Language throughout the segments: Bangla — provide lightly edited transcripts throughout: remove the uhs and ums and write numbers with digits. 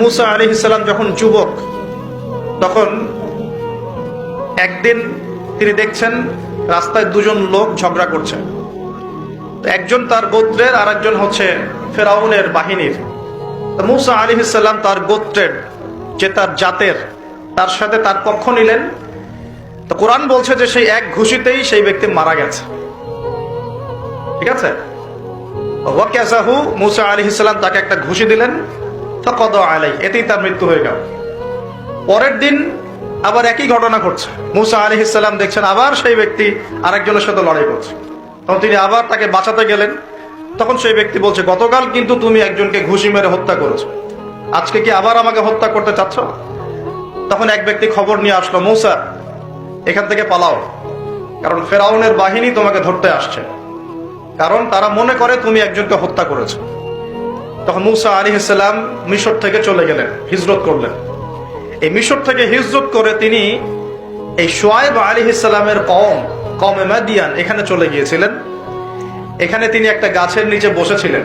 মুসা আলাইহিস সালাম যখন যুবক, তখন একদিন তিনি দেখছেন রাস্তায় দুজন লোক ঝগড়া করছে। একজন তার গোত্রের, আর একজন হচ্ছে ফেরাউনের বাহিনীর। মুসা আলাইহিস সালাম তার গোত্রের, যে তার জাতের, তার সাথে তার পক্ষ নিলেন। তো কোরআন বলছে যে সেই এক ঘুষিতেই সেই ব্যক্তি মারা গেছে। ঠিক আছে, ওয়াকাযাহু, মুসা আলাইহিস সালাম তাকে একটা ঘুষি দিলেন, ফাকাদা আলাইহি, এতেই তার মৃত্যু হয়ে গেল। পরের দিন আবার একই ঘটনা ঘটছে। মুসা আলাইহিস সালাম দেখছেন আবার সেই ব্যক্তি আরেকজনের সাথে লড়াই করছে। তখন তিনি আবার তাকে বাঁচাতে গেলেন। তখন সেই ব্যক্তি বলছে, গতকাল কিন্তু তুমি একজনকে ঘুষি মেরে হত্যা করেছো, আজকে কি আবার আমাকে হত্যা করতে চাচ্ছ? তখন এক ব্যক্তি খবর নিয়ে আসলো, মুসা এখান থেকে পালাও, কারণ ফেরাউনের বাহিনী তোমাকে ধরতে আসছে, কারণ তারা মনে করে তুমি একজনকে হত্যা করেছো। তখন মুসা আলাইহিস সালাম মিশর থেকে চলে গেলেন, হিজরত করলেন। এই মিশর থেকে হিজরত করে তিনি এই শুআয়ব আলাইহিস সালামের কওমে মাদিয়ান এখানে চলে গিয়েছিলেন। এখানে তিনি একটা গাছের নিচে বসেছিলেন।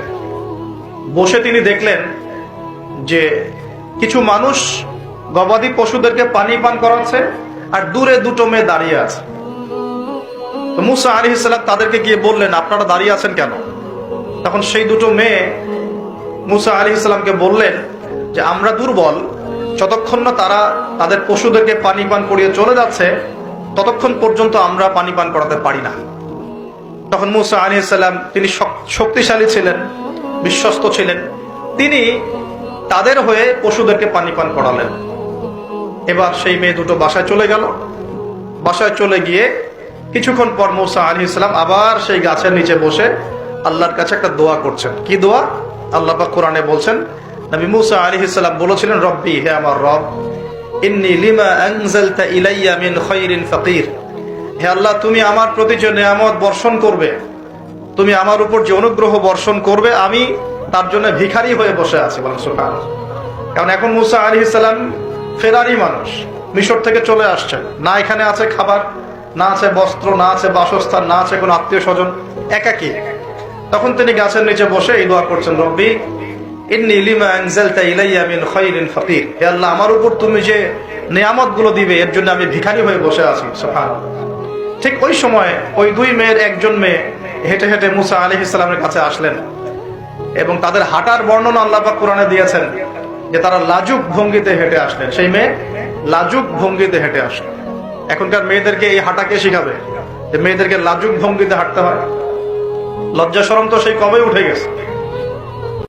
বসে তিনি দেখলেন যে কিছু মানুষ গবাদি পশুদেরকে পানি পান করাচ্ছে, আর দূরে দুটো মেয়ে দাঁড়িয়ে আছে। তো মুসা আলাইহিস সালাম তাদেরকে গিয়ে বললেন, আপনারা দাঁড়িয়ে আছেন কেন? তখন সেই দুটো মেয়ে মুসা আলাইহিস সালামকে বললেন যে আমরা দুর্বল, যতক্ষণ না তারা তাদের পশুদেরকে পানি পান করিয়ে চলে যাচ্ছে ততক্ষণ পর্যন্ত আমরা পানি পান করাতে পারি না। তখন মুসা আলাইহিস সালাম, তিনি শক্তিশালী ছিলেন, বিশ্বস্ত ছিলেন, তিনি তাদের হয়ে পশুদেরকে পানি পান করালেন। এবার সেই মেয়ে দুটো বাসায় চলে গেল। বাসায় চলে গিয়ে কিছুক্ষণ পর মুসা আলাইহিস সালাম আবার সেই গাছের নিচে বসে আল্লাহর কাছে একটা দোয়া করছেন। কি দোয়া? আল্লাহ পাক কোরআনে বলছেন, নবী মুসা আলাইহিস সালাম বলেছিলেন, রব্বি, হে আমার রব, ইন্নী লিমা আনজালতা ইলাইয়া মিন খায়রিন ফাকির, হে আল্লাহ, তুমি আমার প্রতি যে নিয়ামত বর্ষণ করবে, তুমি আমার উপর যে অনুগ্রহ বর্ষণ করবে, আমি তার জন্য ভিখারি হয়ে বসে আছি। বলেন সুবহানাল্লাহ। কারণ এখন মুসা আলাইহিস সালাম ফেরারি মানুষ, মিশর থেকে চলে আসছেন, না এখানে আছে খাবার, না আছে বস্ত্র, না আছে বাসস্থান, না আছে কোনো আত্মীয় স্বজন, একাকী। তখন তিনি গাছের নিচে বসে এই দোয়া করছেন, রব্বি ইন্নী লিমা আনজালতা ইলাইয়া মিন খায়রিন ফাকির, হে আল্লাহ, আমার উপর তুমি যে নিয়ামতগুলো দিবে এর জন্য আমি ভিখারি হয়ে বসে আছি। সুবহানাল্লাহ। ঠিক ওই সময় ওই দুই মেয়ের একজন মেয়ে হেঁটে হেঁটে মুসা আলাইহিস সালামের কাছে আসলেন, এবং তাদের হাঁটার বর্ণনা আল্লাহ পাক কোরআনে দিয়েছেন যে তারা লাজুক ভঙ্গিতে হেঁটে আসলেন। সেই মেয়ে লাজুক ভঙ্গিতে হেঁটে আসলেন। এখনকার মেয়েদেরকে এই হাঁটা কে শিখাবে যে মেয়েদেরকে লাজুক ভঙ্গিতে হাঁটতে হয়? লজ্জা শরম তো সেই কবে উঠে গেছে।